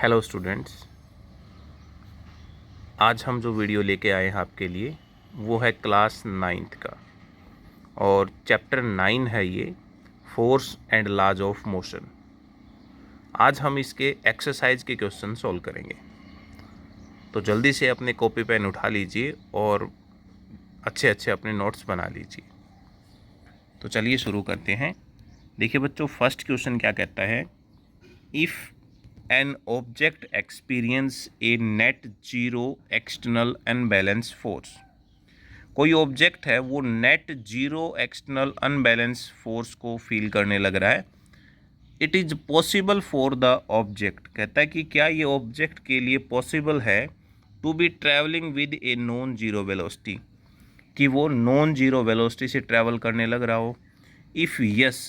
Hello students, आज हम जो वीडियो लेके आए हैं आपके लिए वो है क्लास 9th का और चैप्टर 9 है ये, force and laws of motion. आज हम इसके एक्सरसाइज के क्वेश्चन सॉल्व करेंगे, तो जल्दी से अपने कॉपी पेन उठा लीजिए और अच्छे अच्छे अपने नोट्स बना लीजिए। तो चलिए शुरू करते हैं। देखिए बच्चों, फर्स्ट क्वेश्चन क्या कहता है, if N object experience A net zero external unbalance force. कोई ऑब्जेक्ट है वो net zero external unbalance force को फील करने लग रहा है। It is possible for the object, कहता है कि क्या ये ऑब्जेक्ट के लिए पॉसिबल है to be travelling with a non zero velocity, कि वो नॉन जीरो वेलोसिटी से ट्रैवल करने लग रहा हो। If yes,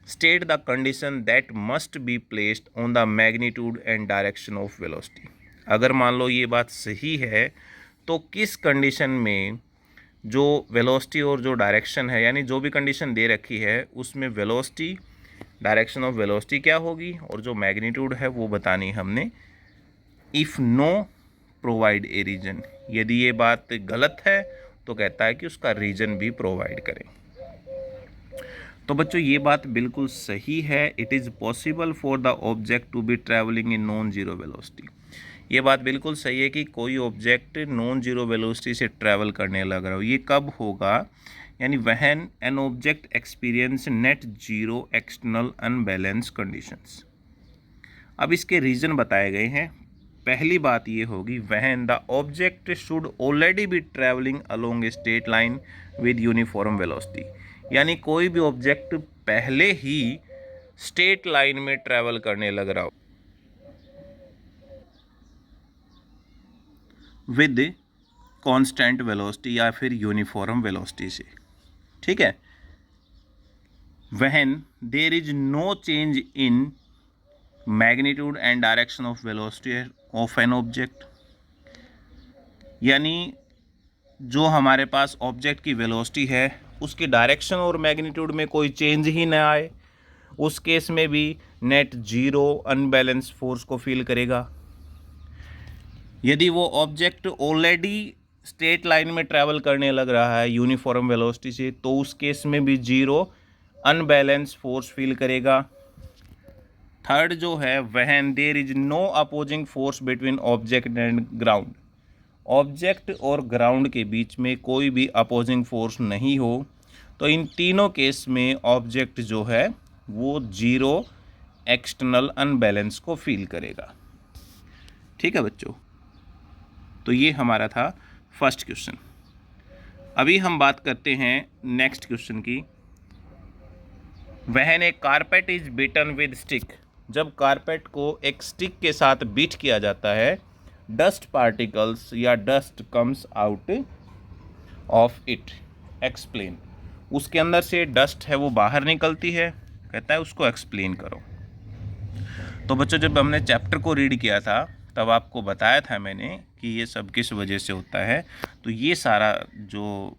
state the condition that must be placed on the magnitude and direction of velocity. अगर मान लो ये बात सही है तो किस कंडीशन में जो वेलोसिटी और जो डायरेक्शन है, यानी जो भी कंडीशन दे रखी है उसमें वेलोसिटी, डायरेक्शन ऑफ वेलोसिटी क्या होगी और जो मैग्नीट्यूड है वो बतानी हमने। If no, provide a reason. यदि ये बात गलत है तो कहता है कि उसका रीजन भी प्रोवाइड करें। तो बच्चों ये बात बिल्कुल सही है। It is possible for the object to be travelling in non zero velocity. ये बात बिल्कुल सही है कि कोई ऑब्जेक्ट नॉन जीरो वेलोसिटी से ट्रैवल करने लग रहा हो। ये कब होगा, यानी when an object experience net zero external unbalance conditions. अब इसके रीज़न बताए गए हैं। पहली बात ये होगी, when the object should already be travelling along a straight line with uniform velocity, यानी कोई भी ऑब्जेक्ट पहले ही स्ट्रेट लाइन में ट्रैवल करने लग रहा हो विद कांस्टेंट वेलोसिटी या फिर यूनिफॉर्म वेलोसिटी से। ठीक है, when there is no change in magnitude and direction of velocity of an object, यानी जो हमारे पास ऑब्जेक्ट की वेलोसिटी है उसकी डायरेक्शन और मैग्नीट्यूड में कोई चेंज ही ना आए, उस केस में भी नेट जीरो अनबैलेंस फोर्स को फील करेगा। यदि वो ऑब्जेक्ट ऑलरेडी स्ट्रेट लाइन में ट्रैवल करने लग रहा है यूनिफॉर्म वेलोसिटी से, तो उस केस में भी जीरो अनबैलेंस फोर्स फील करेगा। थर्ड जो है, when there is no opposing force between object and ground. Object और ग्राउंड के बीच में कोई भी अपोजिंग फोर्स नहीं हो, तो इन तीनों केस में ऑब्जेक्ट जो है वो जीरो एक्सटर्नल अनबैलेंस को फील करेगा। ठीक है बच्चों, तो ये हमारा था फर्स्ट क्वेश्चन। अभी हम बात करते हैं नेक्स्ट क्वेश्चन की। When A carpet is beaten with stick. जब कारपेट को एक स्टिक के साथ बीट किया जाता है, डस्ट पार्टिकल्स या dust comes out of it, explain. उसके अंदर से डस्ट है वो बाहर निकलती है, कहता है उसको एक्सप्लेन करो। तो बच्चों जब हमने चैप्टर को रीड किया था तब आपको बताया था मैंने कि ये सब किस वजह से होता है। तो ये सारा जो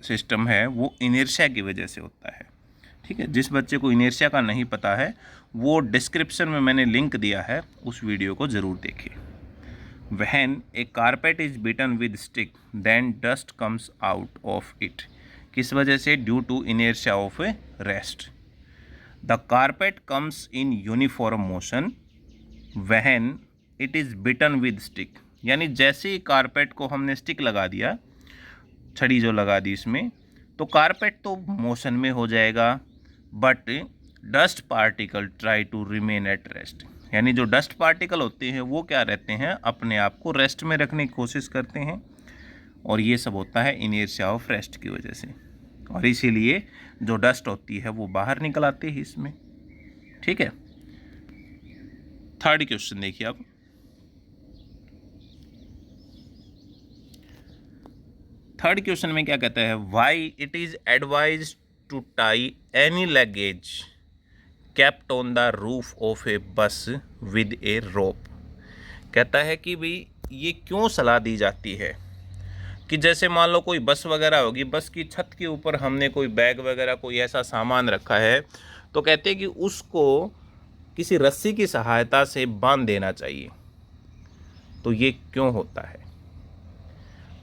सिस्टम है वो इनर्शिया की वजह से होता है। ठीक है, जिस बच्चे को इनर्शिया का नहीं पता है वो डिस्क्रिप्शन में मैंने लिंक दिया है, उस वीडियो को ज़रूर देखिए। When a carpet is beaten with stick, then dust comes out of it. किस वजह से? Due to inertia of a rest. The carpet comes in uniform motion when it is beaten with stick. यानी जैसे ही carpet को हमने stick लगा दिया, छड़ी जो लगा दी इसमें, तो कारपेट तो मोशन में हो जाएगा, but dust particle try to remain at rest. यानी जो डस्ट पार्टिकल होते हैं वो क्या रहते हैं, अपने आप को रेस्ट में रखने की कोशिश करते हैं, और ये सब होता है इनर्शिया ऑफ रेस्ट की वजह से, और इसीलिए जो डस्ट होती है वो बाहर निकल आती है इसमें। ठीक है, थर्ड क्वेश्चन देखिए अब। थर्ड क्वेश्चन में क्या कहता है, why it is advise to tie any luggage kept on the roof of a bus with ए रोप। कहता है कि भाई ये क्यों सलाह दी जाती है कि जैसे मान लो कोई बस वगैरह होगी, बस की छत के ऊपर हमने कोई बैग वगैरह कोई ऐसा सामान रखा है, तो कहते हैं कि उसको किसी रस्सी की सहायता से बांध देना चाहिए। तो ये क्यों होता है?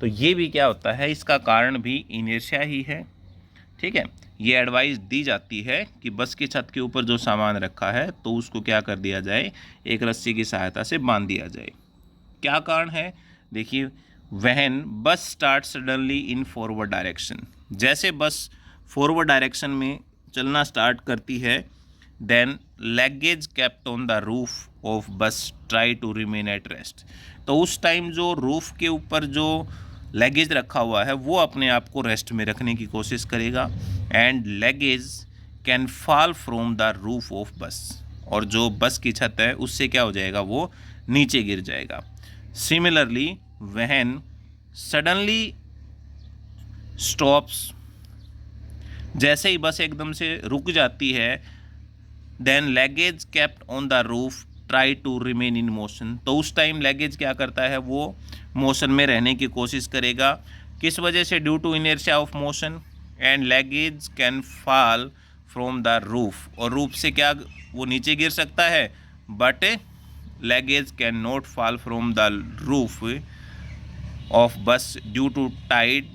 तो ये भी क्या होता है, इसका कारण भी इनर्शिया ही है। ठीक है, ये एडवाइस दी जाती है कि बस की छत के ऊपर जो सामान रखा है तो उसको क्या कर दिया जाए, एक रस्सी की सहायता से बांध दिया जाए। क्या कारण है? देखिए, when bus start suddenly in forward direction, जैसे बस फॉरवर्ड डायरेक्शन में चलना स्टार्ट करती है, then luggage kept on the roof of bus try to remain at rest. तो उस टाइम जो रूफ के ऊपर जो लैगेज रखा हुआ है वो अपने आप को रेस्ट में रखने की कोशिश करेगा, and luggage can fall from the roof of बस, और जो बस की छत है उससे क्या हो जाएगा, वो नीचे गिर जाएगा। सिमिलरली व्हेन सडनली स्टॉप्स, जैसे ही बस एकदम से रुक जाती है, then luggage kept on the roof try to remain in motion. तो उस टाइम लैगेज क्या करता है, वो मोशन में रहने की कोशिश करेगा। किस वजह से? Due to inertia of motion, and luggage can fall from the roof, और रूफ से क्या वो नीचे गिर सकता है, but luggage can not fall from the roof of bus due to tied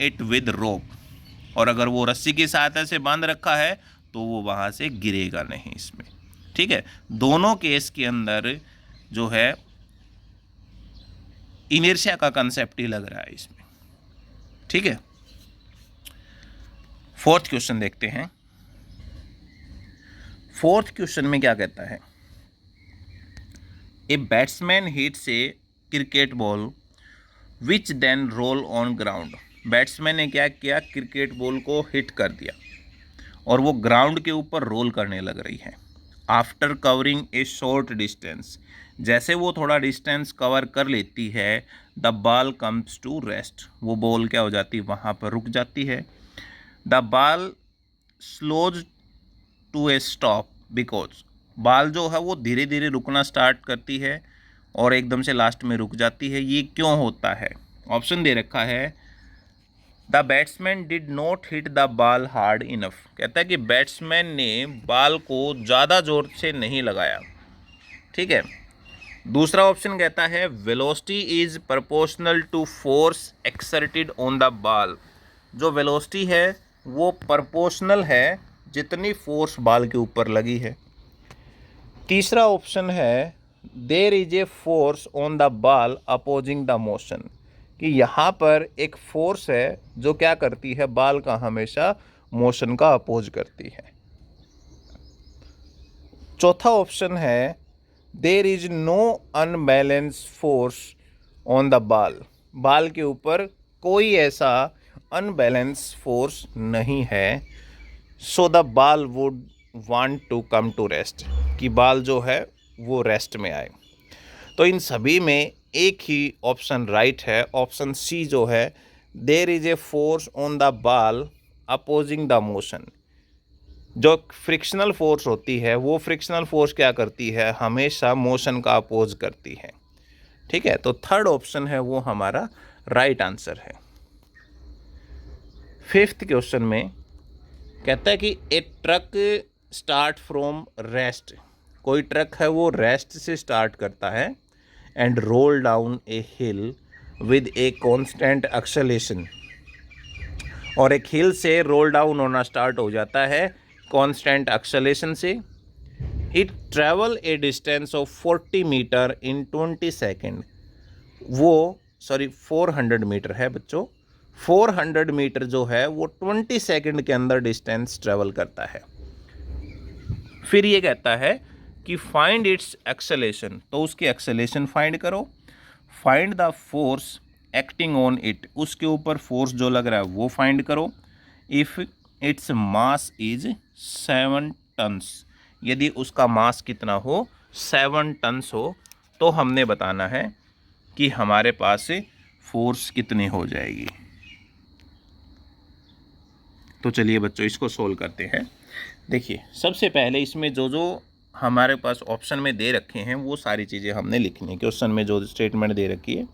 it with rope. और अगर वो रस्सी की सहायता से बांध रखा है तो वो वहाँ से गिरेगा नहीं इसमें। ठीक है, दोनों केस के अंदर जो है इनर्शिया का कंसेप्ट ही लग रहा है इसमें। ठीक है, फोर्थ क्वेश्चन देखते हैं। फोर्थ क्वेश्चन में क्या कहता है, a batsman hits a cricket ball which then roll on ground. Batsman ने क्या किया, क्रिकेट बॉल को हिट कर दिया और वो ग्राउंड के ऊपर रोल करने लग रही है। After covering a short distance, जैसे वो थोड़ा डिस्टेंस कवर कर लेती है, the ball comes to rest, वो बॉल क्या हो जाती है, वहाँ पर रुक जाती है। The ball slows to a stop because, ball जो है वो धीरे धीरे रुकना स्टार्ट करती है और एकदम से लास्ट में रुक जाती है। ये क्यों होता है? ऑप्शन दे रखा है, the batsman did not hit the ball hard enough. कहता है कि बैट्समैन ने बॉल को ज़्यादा जोर से नहीं लगाया। ठीक है, दूसरा ऑप्शन कहता है, velocity is proportional to force exerted on the ball. जो वेलोसिटी है वो प्रोपोर्शनल है जितनी फोर्स बॉल के ऊपर लगी है। तीसरा ऑप्शन है, there is a force on the ball opposing the motion, कि यहाँ पर एक फोर्स है जो क्या करती है, बॉल का हमेशा मोशन का अपोज करती है। चौथा ऑप्शन है, there is no unbalance force on the ball, ball के ऊपर कोई ऐसा अनबैलेंस फोर्स नहीं है। So the ball would want to come to rest, कि बॉल जो है वो रेस्ट में आए। तो इन सभी में एक ही ऑप्शन राइट है, ऑप्शन सी जो है, there is a force on the ball opposing the motion. जो फ्रिक्शनल फोर्स होती है वो फ्रिक्शनल फोर्स क्या करती है, हमेशा मोशन का अपोज करती है। ठीक है, तो थर्ड ऑप्शन है वो हमारा राइट आंसर है। फिफ्थ क्वेश्चन में कहता है कि ए ट्रक स्टार्ट फ्रॉम रेस्ट, कोई ट्रक है वो रेस्ट से स्टार्ट करता है, and roll down A hill with a constant acceleration, और एक हिल से रोल डाउन होना स्टार्ट हो जाता है कॉन्स्टेंट एक्सेलेरेशन से। It travel a distance of 40 meter in 20 second, वो 400 मीटर है बच्चों, 400 मीटर जो है वो 20 सेकेंड के अंदर डिस्टेंस ट्रैवल करता है। फिर ये कहता है कि फाइंड इट्स एक्सेलेरेशन, तो उसकी एक्सेलेरेशन फाइंड करो। Find the force acting on it, उसके ऊपर फोर्स जो लग रहा है वो फाइंड करो। If its mass is 7 tons, यदि उसका मास कितना हो, 7 टन्स हो, तो हमने बताना है कि हमारे पास फोर्स कितनी हो जाएगी। तो चलिए बच्चों इसको सोल्व करते हैं। देखिए, सबसे पहले इसमें जो जो हमारे पास ऑप्शन में दे रखे हैं वो सारी चीज़ें हमने लिखनी है। क्वेश्चन में जो स्टेटमेंट दे रखी है,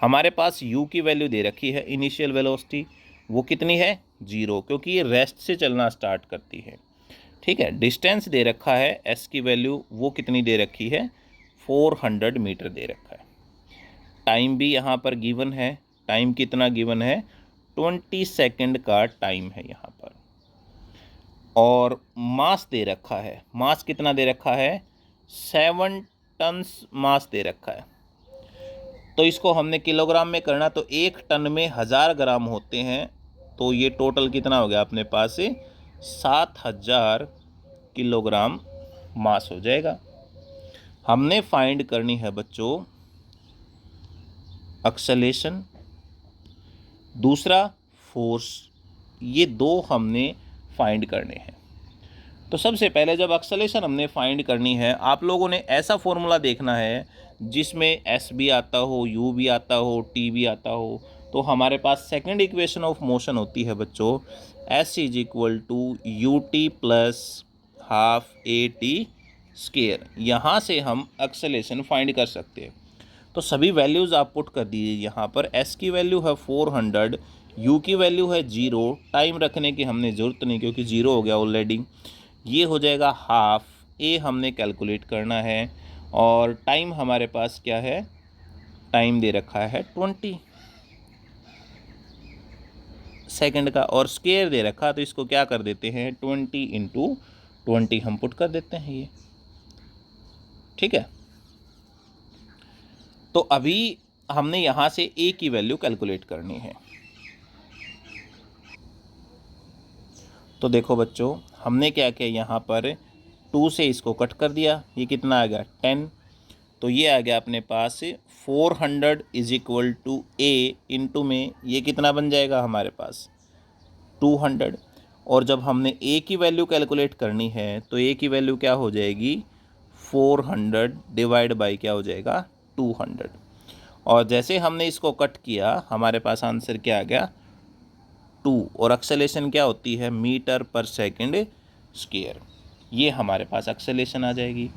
हमारे पास u की वैल्यू दे रखी है, इनिशियल वेलोसिटी वो कितनी है, 0, क्योंकि ये रेस्ट से चलना स्टार्ट करती है। ठीक है। डिस्टेंस दे रखा है, एस की वैल्यू वो कितनी दे रखी है, 400 मीटर दे रखा है। टाइम भी यहाँ पर गिवन है, टाइम कितना गिवन है, 20 सेकेंड का टाइम है यहाँ पर। और मास दे रखा है, मास कितना दे रखा है, 7 टन्स मास दे रखा है। तो इसको हमने किलोग्राम में करना, तो 1 टन में 1000 ग्राम होते हैं, तो ये टोटल कितना हो गया अपने पास से 7000 किलोग्राम मास हो जाएगा। हमने फाइंड करनी है बच्चों एक्सेलेरेशन, दूसरा फोर्स, ये दो हमने फाइंड करने हैं। तो सबसे पहले जब एक्सेलेरेशन हमने फाइंड करनी है, आप लोगों ने ऐसा फॉर्मूला देखना है जिसमें एस भी आता हो, यू भी आता हो, टी भी आता हो। तो हमारे पास सेकंड इक्वेशन ऑफ मोशन होती है बच्चों, S is equal to U T plus half A T square. यहाँ से हम एक्सेलेरेशन फाइंड कर सकते हैं। तो सभी वैल्यूज़ आप पुट कर दीजिए यहाँ पर। एस की वैल्यू है 400, यू की वैल्यू है 0, टाइम रखने की हमने ज़रूरत नहीं क्योंकि 0 हो गया ऑलरेडी। ये हो जाएगा हाफ, ए हमने कैलकुलेट करना है, और टाइम हमारे पास क्या है, टाइम दे रखा है 20 सेकंड का, और स्केयर दे रखा, तो इसको क्या कर देते हैं 20 इंटू 20 हम पुट कर देते हैं ये। ठीक है। तो अभी हमने यहाँ से ए की वैल्यू कैलकुलेट करनी है। तो देखो बच्चों, हमने क्या किया, यहाँ पर 2 से इसको कट कर दिया, ये कितना आ गया 10। तो ये आ गया अपने पास 400 is equal to A into में ये कितना बन जाएगा हमारे पास 200। और जब हमने ए की वैल्यू कैलकुलेट करनी है तो ए की वैल्यू क्या हो जाएगी, 400 डिवाइड बाई क्या हो जाएगा 200। और जैसे हमने इसको कट किया हमारे पास आंसर क्या आ गया 2, और एक्सेलेरेशन क्या होती है, मीटर पर सेकंड स्क्वायर। ये हमारे पास एक्सेलेरेशन आ जाएगी।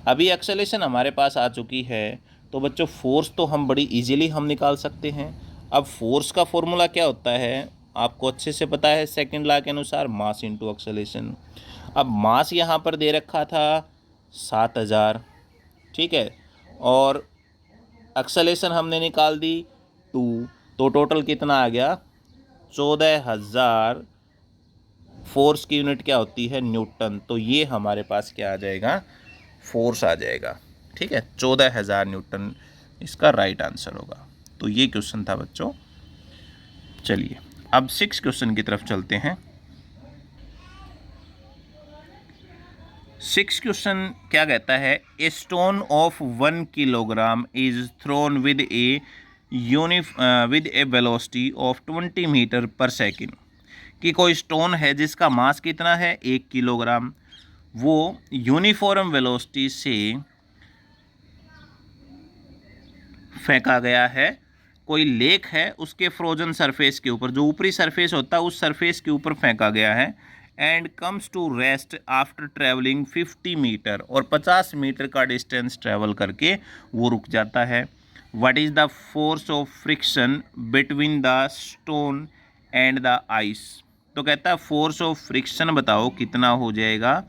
अभी एक्सेलेरेशन हमारे पास आ चुकी है, तो बच्चों फोर्स तो हम बड़ी इजीली हम निकाल सकते हैं। अब फोर्स का फॉर्मूला क्या होता है, आपको अच्छे से पता है, सेकंड लॉ के अनुसार मास इंटू एक्सेलेरेशन। अब मास यहाँ पर दे रखा था 7000, ठीक है, और एक्सेलेरेशन हमने निकाल दी 2, तो टोटल कितना आ गया 14000। फोर्स की यूनिट क्या होती है, न्यूटन। तो ये हमारे पास क्या आ जाएगा, फोर्स आ जाएगा। ठीक है, 14000 न्यूटन इसका राइट आंसर होगा। तो ये क्वेश्चन था बच्चों। चलिए अब 6 क्वेश्चन की तरफ चलते हैं। 6 क्वेश्चन क्या कहता है, a stone of 1 kilogram is thrown with a velocity of 20 meter per second. कि कोई स्टोन है जिसका मास कितना है 1 किलोग्राम, वो यूनिफॉर्म वेलोसिटी से फेंका गया है। कोई लेक है उसके फ्रोजन सरफेस के ऊपर, जो ऊपरी सरफेस होता है उस सरफेस के ऊपर फेंका गया है, and comes to rest after travelling 50 meter, और 50 मीटर का डिस्टेंस ट्रेवल करके वो रुक जाता है। What is the force of friction between the stone and the ice. तो कहता है फोर्स ऑफ फ्रिक्शन बताओ कितना हो जाएगा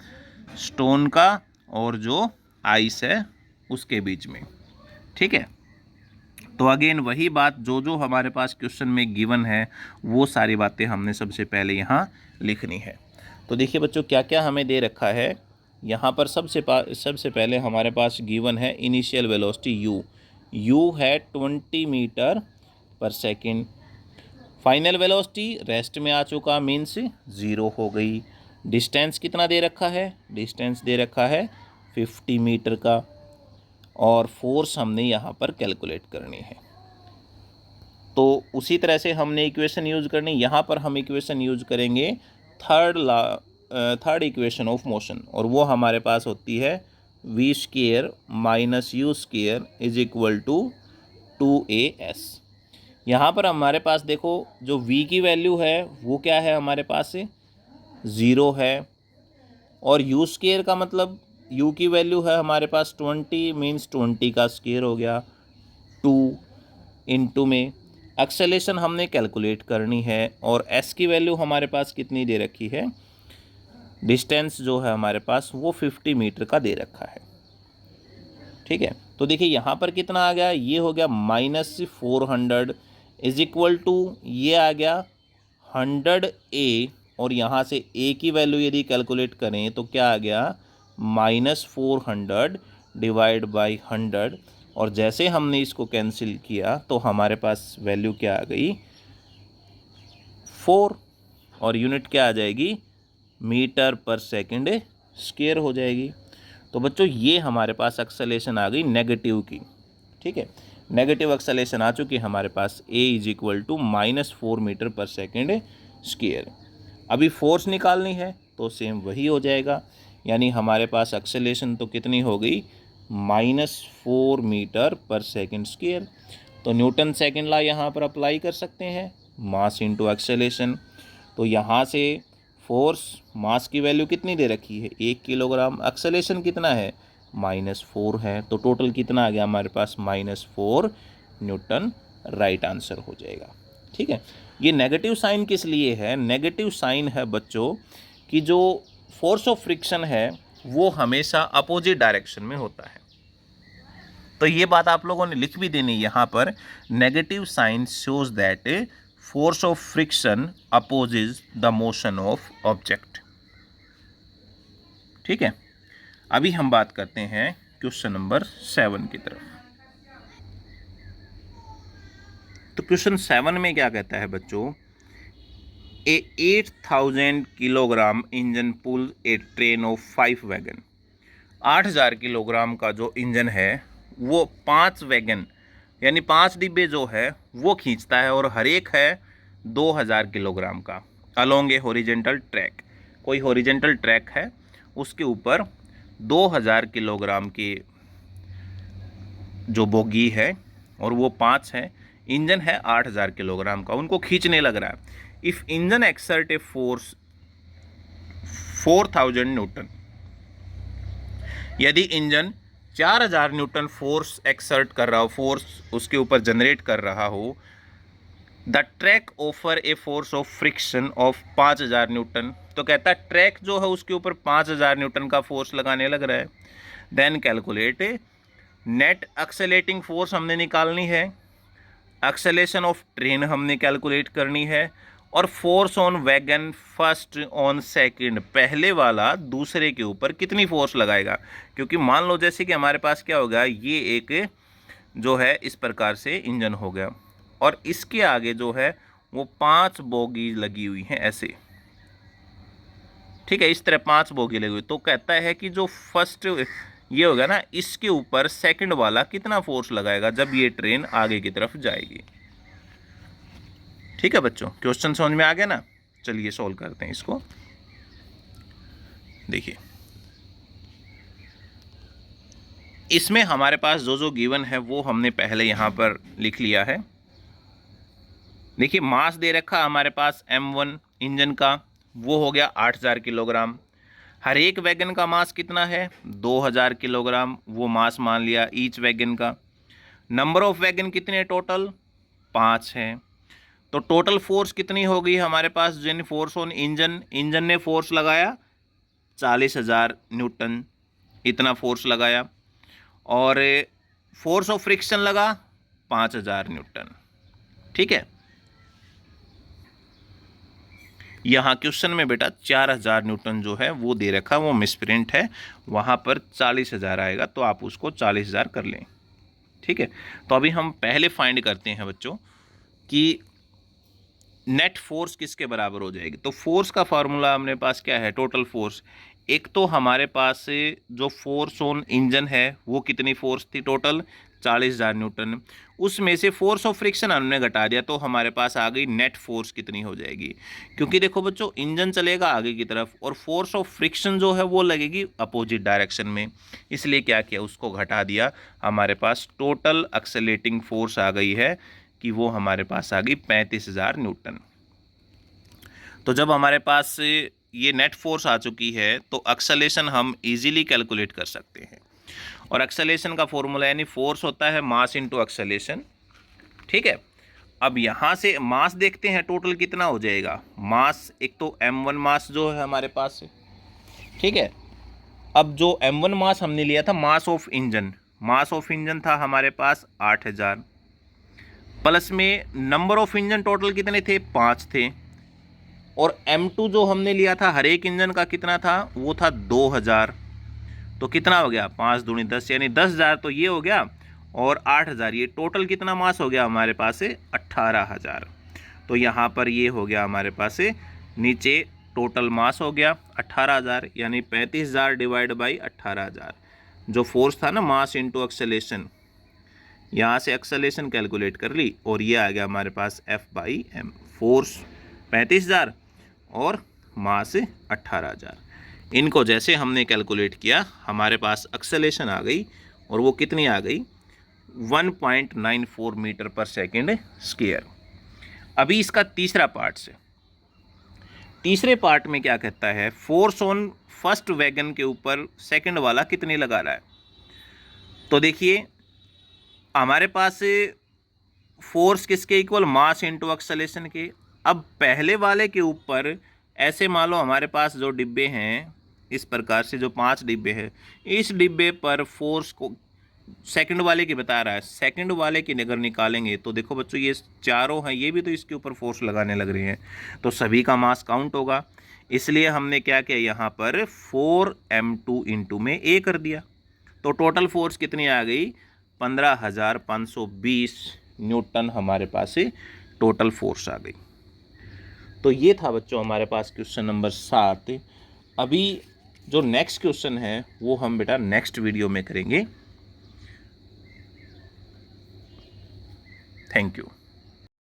स्टोन का और जो आइस है उसके बीच में। ठीक है, तो अगेन वही बात, जो जो हमारे पास क्वेश्चन में गिवन है वो सारी बातें हमने सबसे पहले यहाँ लिखनी है। तो देखिए बच्चों क्या क्या हमें दे रखा है यहाँ पर। सबसे पहले हमारे पास गिवन है इनिशियल वेलोसिटी यू है 20 meter per second. Final velocity rest में आ चुका, मीन्स 0 हो गई। डिस्टेंस कितना दे रखा है, डिस्टेंस दे रखा है 50 मीटर का, और फोर्स हमने यहाँ पर कैलकुलेट करनी है। तो उसी तरह से हमने इक्वेशन यूज़ करनी, यहाँ पर हम इक्वेशन यूज़ करेंगे थर्ड इक्वेशन ऑफ मोशन, और वो हमारे पास होती है v square minus U square is equal to 2as। यहाँ पर हमारे पास देखो जो v की वैल्यू है वो क्या है हमारे पास से 0 है, और यू स्क्वायर का मतलब u की वैल्यू है हमारे पास 20, मीन्स 20 का स्क्वायर हो गया 2 इंटू में एक्सेलेरेशन हमने कैलकुलेट करनी है, और s की वैल्यू हमारे पास कितनी दे रखी है डिस्टेंस जो है हमारे पास वो 50 मीटर का दे रखा है। ठीक है, तो देखिए यहाँ पर कितना आ गया, ये हो गया -400 इज इक्वल टू ये आ गया 100A, और यहाँ से A की वैल्यू यदि कैलकुलेट करें तो क्या आ गया -400 डिवाइड बाई 100, और जैसे हमने इसको कैंसिल किया तो हमारे पास वैल्यू क्या आ गई 4, और यूनिट क्या आ जाएगी मीटर पर सेकंड स्क्वायर हो जाएगी। तो बच्चों ये हमारे पास एक्सेलेरेशन आ गई नेगेटिव की। ठीक है, नेगेटिव एक्सेलेरेशन आ चुकी है हमारे पास, a is equal to -4 meter per second square. अभी फोर्स निकालनी है तो सेम वही हो जाएगा, यानी हमारे पास एक्सेलेरेशन तो कितनी हो गई -4 मीटर पर सेकंड स्क्वायर। तो न्यूटन सेकंड लॉ यहाँ पर अप्लाई कर सकते हैं, मास इंटू एक्सेलेरेशन। तो यहाँ से फोर्स मास की वैल्यू कितनी दे रखी है 1 किलोग्राम, एक्सेलेरेशन कितना है -4 है, तो टोटल कितना आ गया हमारे पास -4 न्यूटन, राइट आंसर हो जाएगा। ठीक है, ये नेगेटिव साइन किस लिए है, नेगेटिव साइन है बच्चों कि जो फोर्स ऑफ फ्रिक्शन है वो हमेशा अपोजिट डायरेक्शन में होता है। तो ये बात आप लोगों ने लिख भी देनी यहाँ पर, negative sign shows that force of friction opposes the motion of object. ठीक है, अभी हम बात करते हैं क्वेश्चन नंबर 7 की तरफ। तो क्वेश्चन 7 में क्या कहता है बच्चों, a 8000 kilogram engine pull a train of 5 wagon. 8000 kilogram का जो इंजन है वो 5 वैगन यानी 5 डिब्बे जो है वो खींचता है, और हर एक है 2000 किलोग्राम का, अलोंग ए हॉरिजेंटल ट्रैक। कोई हॉरिजेंटल ट्रैक है उसके ऊपर 2000 किलोग्राम की जो बोगी है और वो 5 है, इंजन है 8000 किलोग्राम का, उनको खींचने लग रहा है। If engine exert a force 4000 Newton, यदि इंजन 4000 न्यूटन फोर्स एक्सर्ट कर रहा हो, फोर्स उसके ऊपर जनरेट कर रहा हो, the track offer a force of friction of 5000 Newton, तो कहता है ट्रैक जो है उसके ऊपर 5000 न्यूटन का फोर्स लगाने लग रहा है। Then calculate net accelerating force हमने निकालनी है, एक्सेलेरेशन ऑफ ट्रेन हमने कैलकुलेट करनी है, और force on wagon first on second, पहले वाला दूसरे के ऊपर कितनी फोर्स लगाएगा। क्योंकि मान लो जैसे कि हमारे पास क्या होगा, ये एक जो है इस प्रकार से इंजन हो गया, और इसके आगे जो है वो 5 बोगी लगी हुई हैं ऐसे। ठीक है, इस तरह 5 बोगी लगी हुई, तो कहता है कि जो फर्स्ट ये होगा ना, इसके ऊपर सेकंड वाला कितना फोर्स लगाएगा जब ये ट्रेन आगे की तरफ जाएगी। ठीक है बच्चों, क्वेश्चन समझ में आ गया ना, चलिए सॉल्व करते हैं इसको। देखिए इसमें हमारे पास जो गिवन है वो हमने पहले यहां पर लिख लिया है। देखिए मास दे रखा हमारे पास M1 इंजन का, वो हो गया 8000 किलोग्राम। हर एक वैगन का मास कितना है 2000 किलोग्राम, वो मास मान लिया ईच वैगन का। नंबर ऑफ वैगन कितने टोटल 5 हैं, तो टोटल फोर्स कितनी होगी हमारे पास, जिन फोर्स ऑन इंजन, इंजन ने फोर्स लगाया 40000 न्यूटन, इतना फोर्स लगाया, और फोर्स ऑफ फ्रिक्शन लगा 5000 न्यूटन। ठीक है, यहाँ क्वेश्चन में बेटा 4000 न्यूटन जो है वो दे रखा, वो मिसप्रिंट है, वहाँ पर 40000 आएगा, तो आप उसको 40000 कर लें। ठीक है, तो अभी हम पहले फाइंड करते हैं बच्चों कि नेट फोर्स किसके बराबर हो जाएगी। तो फोर्स का फार्मूला हमारे पास क्या है, टोटल फोर्स। एक तो हमारे पास जो फोर्स ऑन इंजन है वो कितनी फोर्स थी टोटल 40000 न्यूटन, उसमें से फोर्स ऑफ फ्रिक्शन हमने घटा दिया, तो हमारे पास आ गई नेट फोर्स कितनी हो जाएगी। क्योंकि देखो बच्चों इंजन चलेगा आगे की तरफ और फोर्स ऑफ फ्रिक्शन जो है वो लगेगी अपोजिट डायरेक्शन में, इसलिए क्या किया उसको घटा दिया, हमारे पास टोटल एक्सेलेटिंग फोर्स आ गई है कि वो हमारे पास आ गई 35000 न्यूटन। तो जब हमारे पास ये नेट फोर्स आ चुकी है तो एक्सेलेरेशन हम इजीली कैलकुलेट कर सकते हैं, और एक्सेलेरेशन का फॉर्मूला यानी फोर्स होता है मास इनटू एक्सेलेरेशन। ठीक है, अब यहाँ से मास देखते हैं टोटल कितना हो जाएगा। मास एक तो m1 मास जो है हमारे पास है, ठीक है। अब जो m1 मास हमने लिया था, मास ऑफ इंजन था हमारे पास 8000, प्लस में नंबर ऑफ इंजन टोटल कितने थे, 5 थे, और m2 जो हमने लिया था हर एक इंजन का कितना था, वो था 2000। तो कितना हो गया, 5 दूनी 10, यानी 10,000 तो ये हो गया, और 8,000 ये टोटल कितना मास हो गया हमारे पास से, 18,000। तो यहाँ पर ये हो गया हमारे पास से नीचे टोटल मास हो गया 18,000, यानी 35,000 डिवाइड बाई 18,000। जो फोर्स था ना, मास इंटू एक्सेलेरेशन, यहाँ से एक्सेलेरेशन कैलकुलेट कर ली और ये आ गया हमारे पास F/m। फोर्स 35,000 और मास 18,000। इनको जैसे हमने कैलकुलेट किया, हमारे पास एक्सेलेरेशन आ गई, और वो कितनी आ गई, 1.94 मीटर पर सेकेंड स्क्वायर। अभी इसका तीसरा पार्ट से, तीसरे पार्ट में क्या कहता है, फोर्स ऑन फर्स्ट वैगन के ऊपर सेकंड वाला कितनी लगा रहा है। तो देखिए हमारे पास फोर्स किसके इक्वल, मास इंटू एक्सेलेरेशन के। अब पहले वाले के ऊपर ऐसे मान लो हमारे पास जो डिब्बे हैं, इस प्रकार से जो 5 डिब्बे हैं, इस डिब्बे पर फोर्स को सेकंड वाले की बता रहा है, सेकंड वाले की अगर निकालेंगे तो देखो बच्चों ये चारों हैं, ये भी तो इसके ऊपर फोर्स लगाने लग रहे हैं, तो सभी का मास काउंट होगा। इसलिए हमने क्या किया, यहाँ पर 4m2 इंटू में a कर दिया, तो टोटल फोर्स कितनी आ गई, 15,520 न्यूटन हमारे पास से टोटल फोर्स आ गई। तो ये था बच्चों हमारे पास क्वेश्चन नंबर 7। अभी जो नेक्स्ट क्वेश्चन है वो हम बेटा नेक्स्ट वीडियो में करेंगे। Thank you.